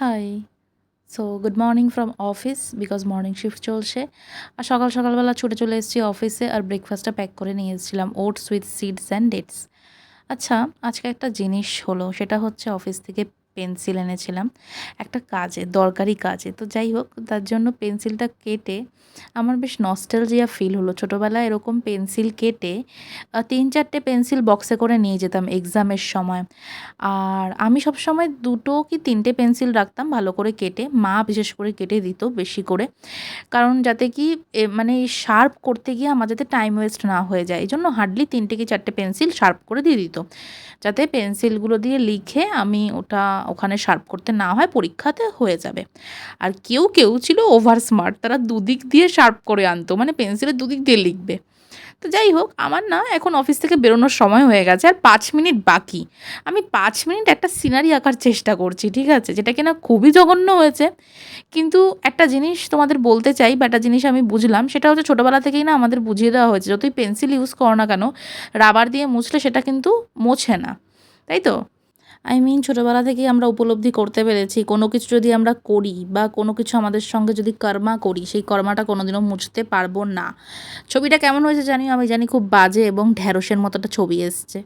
High. So good morning from office because morning shift চলছে। আর সকালবেলা ছুটে চলে এসেছি অফিসে আর ব্রেকফাস্টটা প্যাক করে নিয়ে এসেছিলাম oats with seeds and dates. আচ্ছা, আজকে একটা জিনিস হলো, সেটা হচ্ছে অফিস থেকে পেন্সিল এনেছিলাম একটা কাজে, দরকারি কাজে। তো যাই হোক, তার জন্য পেন্সিলটা কেটে আমার বেশ নস্টালজিয়া ফিল হলো। ছোটোবেলায় এরকম পেন্সিল কেটে ৩-৪টে পেন্সিল বক্সে করে নিয়ে যেতাম এক্সামের সময়। আর আমি সবসময় ২টো কি ৩টে পেন্সিল রাখতাম ভালো করে কেটে। মা বিশেষ করে কেটে দিত বেশি করে। কারণ যাতে কি মানে শার্প করতে গিয়ে আমার যাতে টাইম ওয়েস্ট না হয়ে যায়। এজন্য হার্ডলি ৩টে কি ৪টে পেন্সিল শার্প করে দিয়ে দিত। যাতে পেন্সিলগুলো দিয়ে লিখে আমি ওটা ওখানে শার্প করতে না হয়, পরীক্ষাতে হয়ে যাবে। আর কেউ ছিল ওভার স্মার্ট, তারা দুদিক দিয়ে শার্প করে আনতো। মানে পেন্সিলের দুদিক দিয়ে লিখবে। তো যাই হোক, আমার না এখন অফিস থেকে বেরোনোর সময় হয়ে গেছে আর ৫ মিনিট বাকি। আমি ৫ মিনিট একটা সিনারি আঁকার চেষ্টা করছি, ঠিক আছে? যেটা কিনা খুবই জঘন্য হয়েছে। কিন্তু একটা জিনিস তোমাদের বলতে চাই বা একটা জিনিস আমি বুঝলাম, সেটা হচ্ছে ছোটোবেলা থেকেই না আমাদের বুঝিয়ে দেওয়া হয়েছে, যতই পেন্সিল ইউজ করো না কেন, রাবার দিয়ে মুছলে সেটা কিন্তু মোছে না। তাই তো? ছোটোবেলা থেকেই আমরা উপলব্ধি করতে পেরেছি কোনো কিছু যদি আমরা করি বা কোনো কিছু আমাদের সঙ্গে যদি কর্মা করি, সেই কর্মাটা কোনোদিনও মুছতে পারবো না। ছবিটা কেমন হয়েছে জানি, আমি জানি খুব বাজে এবং ঢ্যাঁড়সের মতো একটা ছবি এসছে।